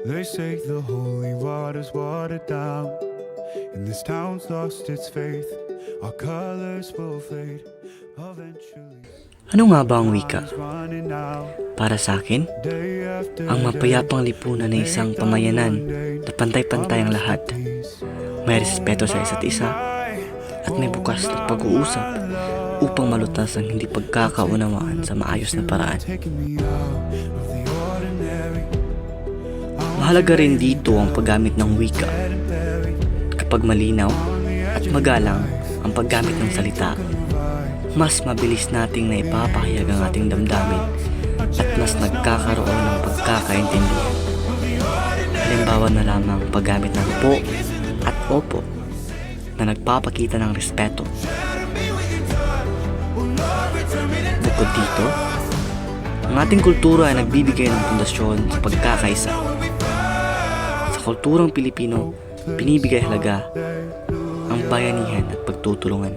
They say the holy water's watered down, and this town's lost its faith. Our colors will fade eventually. Ano nga ba ang wika? Running out, Para sa akin, day after ang mapayapang lipunan ng isang pamayanan na pantay-pantay ang lahat. May respeto sa isa't isa at may bukas na pag-uusap upang malutas ang hindi pagkakaunawaan sa maayos na paraan. taking me out of the ordinary. Mahalaga rin dito ang paggamit ng wika. Kapag malinaw at magalang ang paggamit ng salita, mas mabilis nating naipapahayag ang ating damdamin at mas nagkakaroon ng pagkakaintindihan. Halimbawa na lamang paggamit ng po at opo na nagpapakita ng respeto. Bukod dito, ang ating kultura ay nagbibigay ng pundasyon sa pagkakaisa. Sa kulturang Pilipino, binibigay halaga ang bayanihan at pagtutulungan.